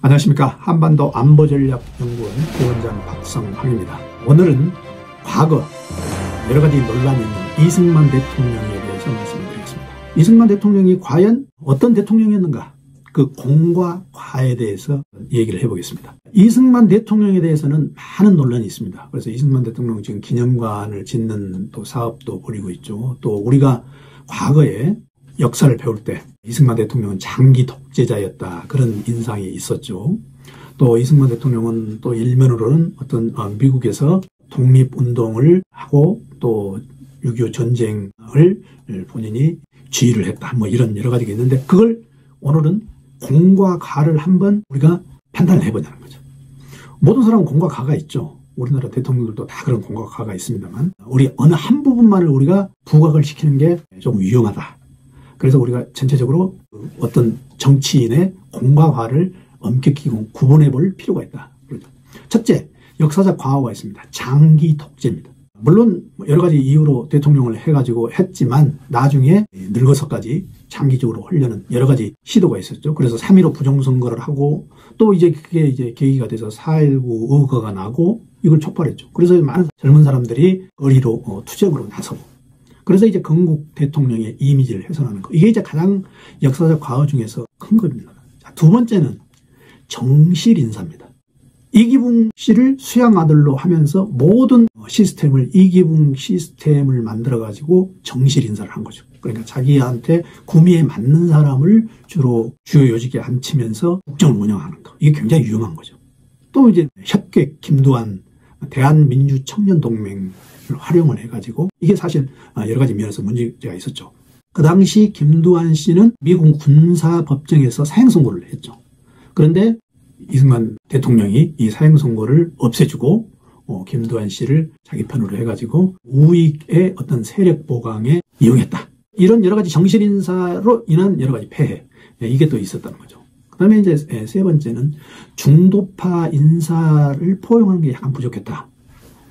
안녕하십니까. 한반도 안보전략연구원 부원장 박성황입니다. 오늘은 과거 여러가지 논란이 있는 이승만 대통령에 대해서 말씀드리겠습니다. 이승만 대통령이 과연 어떤 대통령이었는가, 그 공과 과에 대해서 얘기를 해보겠습니다. 이승만 대통령에 대해서는 많은 논란이 있습니다. 그래서 이승만 대통령 지금 기념관을 짓는 또 사업도 벌이고 있죠. 또 우리가 과거에 역사를 배울 때 이승만 대통령은 장기 독재자였다, 그런 인상이 있었죠. 또 이승만 대통령은 또 일면으로는 어떤 미국에서 독립운동을 하고 또 6.25 전쟁을 본인이 지휘를 했다, 뭐 이런 여러 가지가 있는데, 그걸 오늘은 공과 과를 한번 우리가 판단을 해보자는 거죠. 모든 사람은 공과 과가 있죠. 우리나라 대통령들도 다 그런 공과 과가 있습니다만, 우리 어느 한 부분만을 우리가 부각을 시키는 게 좀 위험하다. 그래서 우리가 전체적으로 어떤 정치인의 공과 과를 엄격히 구분해 볼 필요가 있다. 그렇죠. 첫째, 역사적 과오가 있습니다. 장기 독재입니다. 물론 여러 가지 이유로 대통령을 해가지고 했지만 나중에 늙어서까지 장기적으로 하려는 여러 가지 시도가 있었죠. 그래서 3.15 부정선거를 하고 또 이제 그게 이제 계기가 돼서 4.19 의거가 나고 이걸 촉발했죠. 그래서 많은 젊은 사람들이 의리로 투쟁으로 나서고, 그래서 이제 건국 대통령의 이미지를 훼손하는 거. 이게 이제 가장 역사적 과오 중에서 큰 겁니다. 자, 두 번째는 정실 인사입니다. 이기붕 씨를 수양 아들로 하면서 모든 시스템을, 이기붕 시스템을 만들어가지고 정실 인사를 한 거죠. 그러니까 자기한테 구미에 맞는 사람을 주로 주요 요직에 앉히면서 국정을 운영하는 거. 이게 굉장히 위험한 거죠. 또 이제 협객 김두한 대한민주청년동맹 활용을 해가지고, 이게 사실 여러 가지 면에서 문제가 있었죠. 그 당시 김두한 씨는 미국 군사법정에서 사형선고를 했죠. 그런데 이승만 대통령이 이 사형선고를 없애주고 김두한 씨를 자기 편으로 해가지고 우익의 어떤 세력 보강에 이용했다. 이런 여러 가지 정실 인사로 인한 여러 가지 폐해, 이게 또 있었다는 거죠. 그 다음에 이제 세 번째는 중도파 인사를 포용하는 게 약간 부족했다.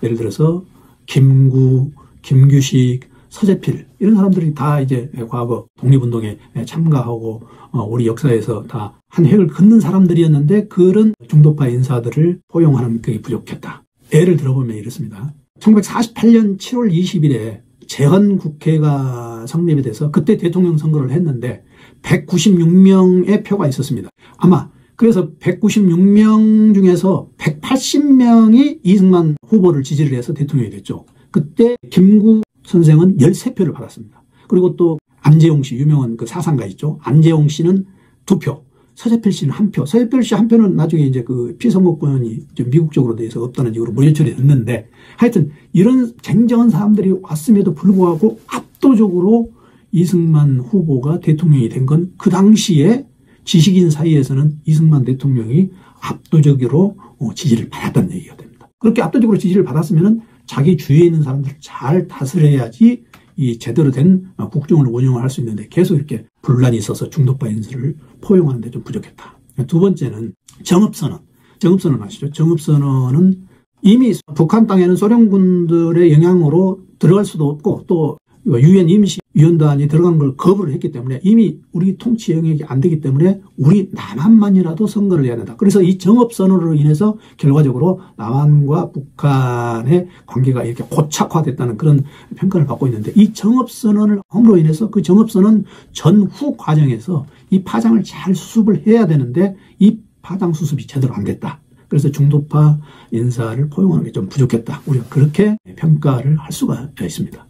예를 들어서 김구, 김규식, 서재필, 이런 사람들이 다 이제 과거 독립운동에 참가하고 우리 역사에서 다 한 획을 긋는 사람들이었는데, 그런 중도파 인사들을 포용하는 게 부족했다. 예를 들어보면 이렇습니다. 1948년 7월 20일에 재헌국회가 성립이 돼서 그때 대통령 선거를 했는데 196명의 표가 있었습니다. 아마 그래서 196명 중에서 180명이 이승만 후보를 지지를 해서 대통령이 됐죠. 그때 김구 선생은 13표를 받았습니다. 그리고 또 안재홍 씨, 유명한 그 사상가 있죠. 안재홍 씨는 2표, 서재필 씨는 1표. 서재필 씨 1표는 나중에 이제 그 피선거권이 좀 미국적으로 돼서 없다는 식으로 무효처리 됐는데, 하여튼 이런 쟁쟁한 사람들이 왔음에도 불구하고 압도적으로 이승만 후보가 대통령이 된 건, 그 당시에 지식인 사이에서는 이승만 대통령이 압도적으로 지지를 받았다는 얘기가 됩니다. 그렇게 압도적으로 지지를 받았으면은 자기 주위에 있는 사람들을 잘 다스려야지 이 제대로 된 국정을 운영을 할 수 있는데, 계속 이렇게 분란이 있어서 중도파 인사를 포용하는 데 좀 부족했다. 두 번째는 정읍선언. 정읍선언 아시죠? 정읍선언은 이미 북한 땅에는 소련군들의 영향으로 들어갈 수도 없고, 또 유엔 임시위원단이 들어간 걸 거부를 했기 때문에 이미 우리 통치 영역이 안 되기 때문에 우리 남한만이라도 선거를 해야 된다. 그래서 이 정읍선언으로 인해서 결과적으로 남한과 북한의 관계가 이렇게 고착화됐다는 그런 평가를 받고 있는데, 이 정읍선언을 함으로 인해서 그 정읍선언 전후 과정에서 이 파장을 잘 수습을 해야 되는데 이 파장 수습이 제대로 안 됐다. 그래서 중도파 인사를 포용하는 게 좀 부족했다. 우리가 그렇게 평가를 할 수가 있습니다.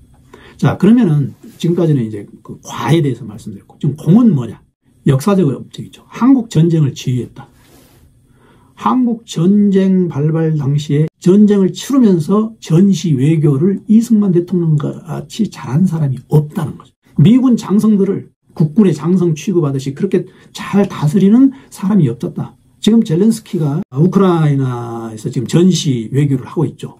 자, 그러면은 지금까지는 이제 그 과에 대해서 말씀드렸고, 지금 공은 뭐냐? 역사적 업적이죠. 한국 전쟁을 지휘했다. 한국 전쟁 발발 당시에 전쟁을 치르면서 전시 외교를 이승만 대통령 같이 잘한 사람이 없다는 거죠. 미군 장성들을 국군의 장성 취급하듯이 그렇게 잘 다스리는 사람이 없었다. 지금 젤렌스키가 우크라이나에서 지금 전시 외교를 하고 있죠.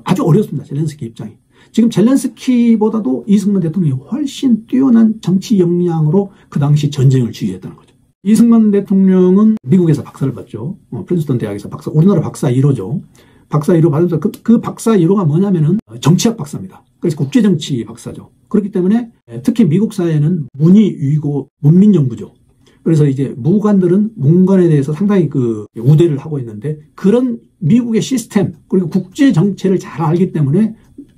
아주 어렵습니다. 젤렌스키 입장이. 지금 젤렌스키보다도 이승만 대통령이 훨씬 뛰어난 정치 역량으로 그 당시 전쟁을 지휘했다는 거죠. 이승만 대통령은 미국에서 박사를 받죠. 프린스턴 대학에서 박사, 우리나라 박사 1호죠. 박사 1호 받으면서 그 박사 1호가 뭐냐면은 정치학 박사입니다. 그래서 국제정치 박사죠. 그렇기 때문에 특히 미국 사회는 문의위고 문민정부죠. 그래서 이제 무관들은 문관에 대해서 상당히 우대를 하고 있는데 그런 미국의 시스템 그리고 국제 정체를 잘 알기 때문에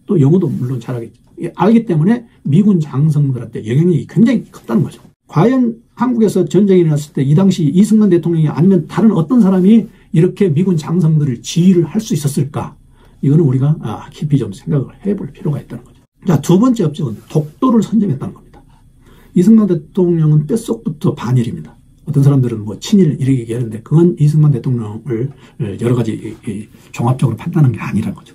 또 영어도 물론 잘하겠죠. 알기 때문에 미군 장성들한테 영향력이 굉장히 컸다는 거죠. 과연 한국에서 전쟁이 일어났을 때 이 당시 이승만 대통령이 아니면 다른 어떤 사람이 이렇게 미군 장성들을 지휘를 할 수 있었을까? 이거는 우리가 깊이 좀 생각을 해볼 필요가 있다는 거죠. 자, 두 번째 업적은 독도를 선점했다는 겁니다. 이승만 대통령은 뼛속부터 반일입니다. 어떤 사람들은 뭐 친일 이렇게 얘기하는데 그건 이승만 대통령을 여러 가지 종합적으로 판단한 게 아니라는 거죠.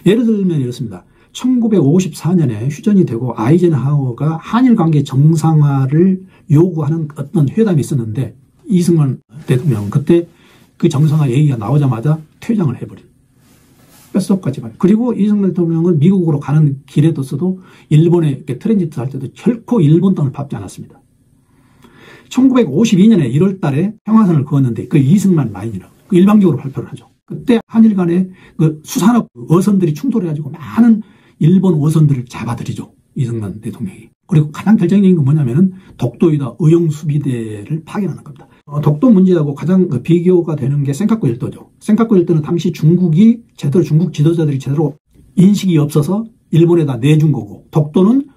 예를 들면 이렇습니다. 1954년에 휴전이 되고 아이젠하워가 한일 관계 정상화를 요구하는 어떤 회담이 있었는데 이승만 대통령은 그때 그 정상화 얘기가 나오자마자 퇴장을 해버린. 뼛속까지만. 그리고 이승만 대통령은 미국으로 가는 길에서도 일본에 트랜지트 할 때도 결코 일본 땅을 밟지 않았습니다. 1952년에 1월 달에 평화선을 그었는데 그 이승만 라인이라고 일방적으로 발표를 하죠. 그때 한일 간에 수산업 어선들이 충돌해가지고 많은 일본 어선들을 잡아들이죠. 이승만 대통령이. 그리고 가장 결정적인 건 뭐냐면은 독도에다 의용수비대를 파견하는 겁니다. 독도 문제하고 가장 비교가 되는 게 센카쿠 일도죠. 센카쿠 일도는 당시 중국 지도자들이 제대로 인식이 없어서 일본에다 내준 거고 독도는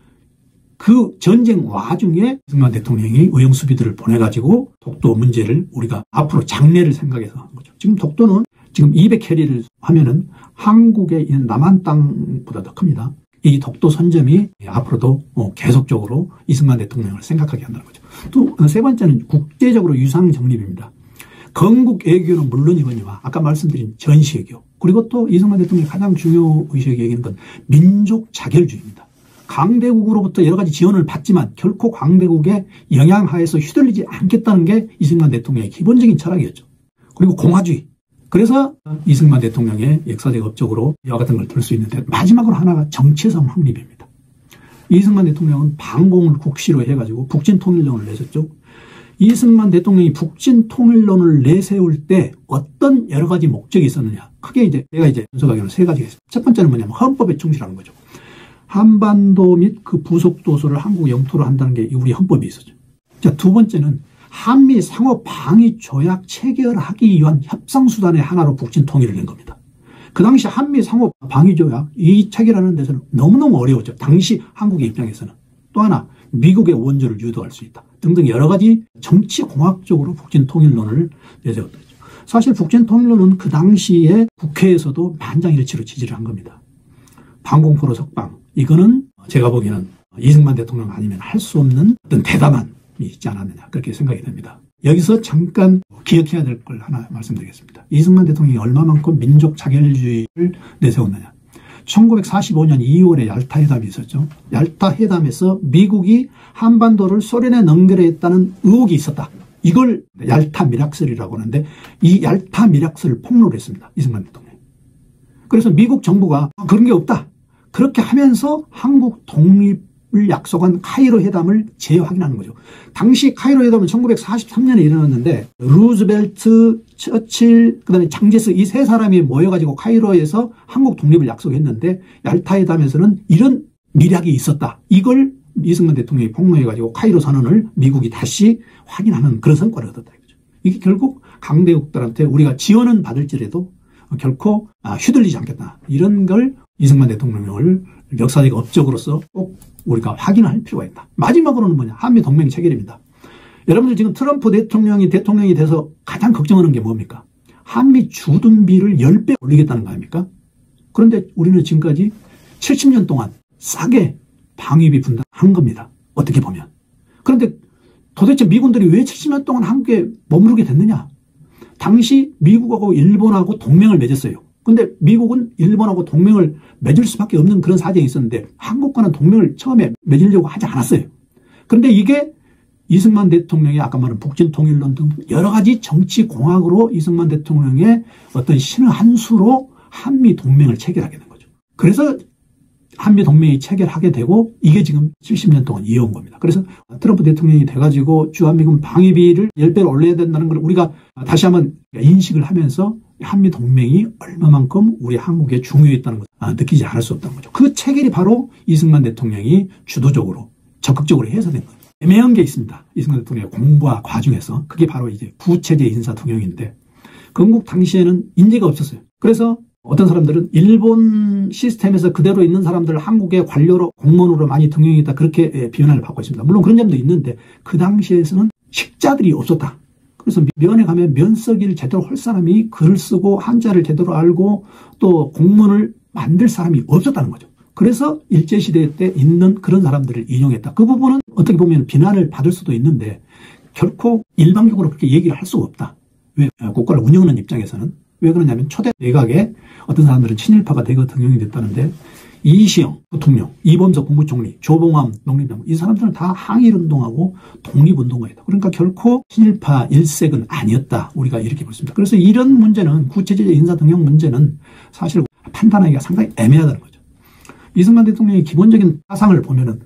그 전쟁 와중에 이승만 대통령이 의용수비대를 보내가지고 독도 문제를 우리가 앞으로 장래를 생각해서 한 거죠. 지금 독도는 지금 200캐리를 하면은 한국의 남한 땅보다 더 큽니다. 이 독도 선점이 앞으로도 계속적으로 이승만 대통령을 생각하게 한다는 거죠. 또 세 번째는 국제적으로 유상 정립입니다. 건국 외교는 물론이거니와 아까 말씀드린 전시 외교 그리고 또 이승만 대통령이 가장 중요 의식이 얘기하는 건 민족 자결주의입니다. 강대국으로부터 여러 가지 지원을 받지만 결코 강대국의 영향하에서 휘둘리지 않겠다는 게 이승만 대통령의 기본적인 철학이었죠. 그리고 공화주의. 그래서 이승만 대통령의 역사적 업적으로 이와 같은 걸 들 수 있는데 마지막으로 하나가 정체성 확립입니다. 이승만 대통령은 반공을 국시로 해가지고 북진통일론을 내셨죠. 이승만 대통령이 북진통일론을 내세울 때 어떤 여러 가지 목적이 있었느냐. 크게 내가 분석하기로는 세 가지가 있습니다. 첫 번째는 뭐냐면 헌법에 충실하는 거죠. 한반도 및 그 부속도서를 한국 영토로 한다는 게 우리 헌법에 있었죠. 자, 두 번째는 한미 상호 방위 조약 체결하기 위한 협상 수단의 하나로 북진 통일을 낸 겁니다. 그 당시 한미 상호 방위 조약 이 체결하는 데서는 너무너무 어려웠죠. 당시 한국의 입장에서는. 또 하나 미국의 원조를 유도할 수 있다. 등등 여러 가지 정치공학적으로 북진 통일론을 내세웠다. 사실 북진 통일론은 그 당시에 국회에서도 만장일치로 지지를 한 겁니다. 반공포로 석방. 이거는 제가 보기에는 이승만 대통령 아니면 할 수 없는 어떤 대담함이 있지 않았느냐 그렇게 생각이 됩니다. 여기서 잠깐 기억해야 될 걸 하나 말씀드리겠습니다. 이승만 대통령이 얼마만큼 민족 자결주의를 내세웠느냐. 1945년 2월에 얄타 회담이 있었죠. 얄타 회담에서 미국이 한반도를 소련에 넘겨했다는 의혹이 있었다. 이걸 얄타 미락설이라고 하는데 이 얄타 미락설을 폭로를 했습니다. 이승만 대통령이. 그래서 미국 정부가 그런 게 없다. 그렇게 하면서 한국 독립을 약속한 카이로 회담을 재확인하는 거죠. 당시 카이로 회담은 1943년에 일어났는데 루즈벨트, 처칠, 그다음에 장제스 이 세 사람이 모여가지고 카이로에서 한국 독립을 약속했는데 얄타 회담에서는 이런 미략이 있었다. 이걸 이승만 대통령이 폭로해가지고 카이로 선언을 미국이 다시 확인하는 그런 성과를 얻었다. 이게 결국 강대국들한테 우리가 지원은 받을지라도 결코 휘둘리지 않겠다. 이런 걸 이승만 대통령을 역사적 업적으로서 꼭 우리가 확인할 필요가 있다. 마지막으로는 뭐냐? 한미 동맹 체결입니다. 여러분들 지금 트럼프 대통령이 돼서 가장 걱정하는 게 뭡니까? 한미 주둔비를 10배 올리겠다는 거 아닙니까? 그런데 우리는 지금까지 70년 동안 싸게 방위비 분담한 겁니다. 어떻게 보면. 그런데 도대체 미군들이 왜 70년 동안 한국에 머무르게 됐느냐? 당시 미국하고 일본하고 동맹을 맺었어요. 근데 미국은 일본하고 동맹을 맺을 수밖에 없는 그런 사정이 있었는데 한국과는 동맹을 처음에 맺으려고 하지 않았어요. 그런데 이게 이승만 대통령의 아까 말한 북진통일론 등 여러 가지 정치공학으로 이승만 대통령의 어떤 신의 한 수로 한미 동맹을 체결하게 된 거죠. 그래서 한미 동맹이 체결하게 되고 이게 지금 70년 동안 이어온 겁니다. 그래서 트럼프 대통령이 돼가지고 주한미군 방위비를 10배로 올려야 된다는 걸 우리가 다시 한번 인식을 하면서 한미 동맹이 얼마만큼 우리 한국에 중요했다는 것을 느끼지 않을 수 없다는 거죠. 그 체결이 바로 이승만 대통령이 주도적으로 적극적으로 해서 된 거예요. 애매한 게 있습니다. 이승만 대통령의 공과 과 중에서. 그게 바로 이제 구체제 인사 등용인데 건국 당시에는 인재가 없었어요. 그래서 어떤 사람들은 일본 시스템에서 그대로 있는 사람들을 한국의 관료로 공무원으로 많이 등용했다 그렇게 비난을 받고 있습니다. 물론 그런 점도 있는데 그 당시에서는 식자들이 없었다. 그래서 면에 가면 면서기를 제대로 할 사람이 글을 쓰고 한자를 제대로 알고 또 공문을 만들 사람이 없었다는 거죠. 그래서 일제시대 때 있는 그런 사람들을 인용했다. 그 부분은 어떻게 보면 비난을 받을 수도 있는데 결코 일방적으로 그렇게 얘기를 할 수가 없다. 왜? 국가를 운영하는 입장에서는. 왜 그러냐면 초대 내각에 어떤 사람들은 친일파가 대거 등용이 됐다는데 이시영 부통령, 이범석 국무총리, 조봉암 농림장관 이 사람들은 다 항일운동하고 독립운동가이다. 그러니까 결코 친일파 일색은 아니었다. 우리가 이렇게 볼 수 있습니다. 그래서 이런 문제는 구체적 인사 등용 문제는 사실 판단하기가 상당히 애매하다는 거죠. 이승만 대통령의 기본적인 사상을 보면은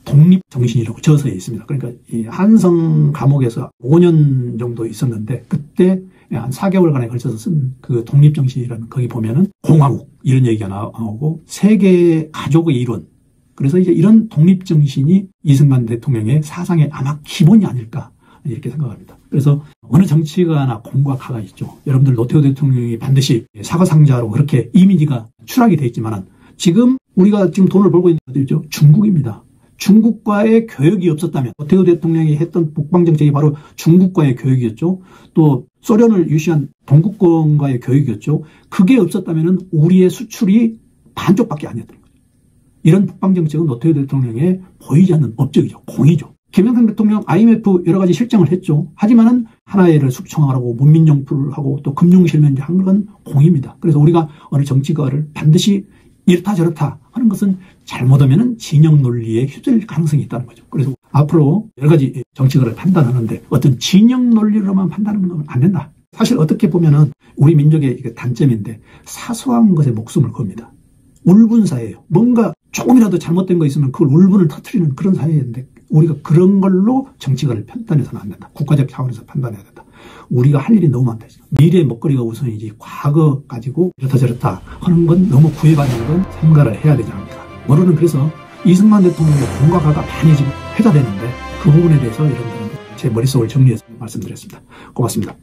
독립정신이라고 저서에 있습니다. 그러니까 이 한성 감옥에서 5년 정도 있었는데 그때 한 4개월간에 걸쳐서 쓴 그 독립정신이라는 거기 보면은 공화국 이런 얘기가 나오고 세계 가족의 이론. 그래서 이제 이런 독립정신이 이승만 대통령의 사상의 아마 기본이 아닐까 이렇게 생각합니다. 그래서 어느 정치가나 공과 가가 있죠. 여러분들 노태우 대통령이 반드시 사과상자로 그렇게 이미지가 추락이 돼 있지만은 지금 우리가 지금 돈을 벌고 있는 어디죠? 중국입니다. 중국과의 교역이 없었다면 노태우 대통령이 했던 북방정책이 바로 중국과의 교역이었죠. 또 소련을 유시한 동구권과의 교역이었죠. 그게 없었다면 우리의 수출이 반쪽밖에 아니었던 거죠. 이런 북방정책은 노태우 대통령의 보이지 않는 업적이죠. 공이죠. 김영삼 대통령 IMF 여러 가지 실정을 했죠. 하지만은 하나회를 숙청하라고 문민정부를 하고 또 금융실명제 한 건 공입니다. 그래서 우리가 어느 정치가를 반드시 이렇다 저렇다 하는 것은 잘못하면 진영 논리에 휩쓸릴 가능성이 있다는 거죠. 그래서 앞으로 여러 가지 정치가를 판단하는데 어떤 진영 논리로만 판단하는 건 안 된다. 사실 어떻게 보면은 우리 민족의 단점인데 사소한 것에 목숨을 겁니다. 울분 사회예요. 뭔가 조금이라도 잘못된 거 있으면 그걸 울분을 터뜨리는 그런 사회인데 우리가 그런 걸로 정치가를 판단해서는 안 된다. 국가적 차원에서 판단해야 된다. 우리가 할 일이 너무 많다. 미래의 먹거리가 우선이지 과거 가지고 이렇다 저렇다 하는 건 너무 구애받는 건 삼가를 해야 되지 않을까. 오늘은 그래서 이승만 대통령의 공과 가가 많이 지금 회자되는데 그 부분에 대해서 여러분들은 제 머릿속을 정리해서 말씀드렸습니다. 고맙습니다.